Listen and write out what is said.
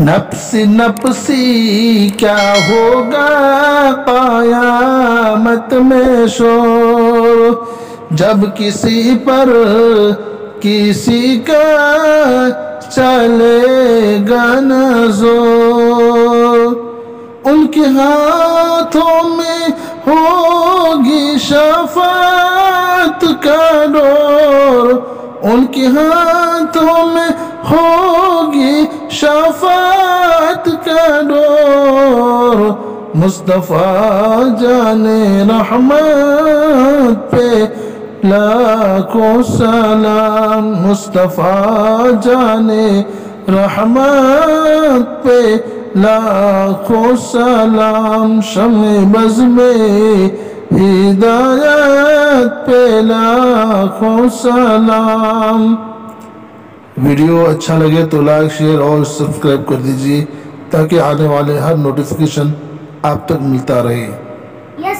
नफ्सी नफ्सी क्या होगा क़यामत में शोर, जब किसी पर किसी का चलेगा न जोर। उनके हाथों में होगी शफाअत का डोर, उनके हाथों में होगी शफाअत का डोर। मुस्तफा जाने रहमत पे लाखों सलाम, मुस्तफा जाने रहमत पे लाखों सलाम। शम्ए बज़्म में हिदायत पे लाखों सलाम। वीडियो अच्छा लगे तो लाइक शेयर और सब्सक्राइब कर दीजिए ताकि आने वाले हर नोटिफिकेशन आप तक मिलता रहे।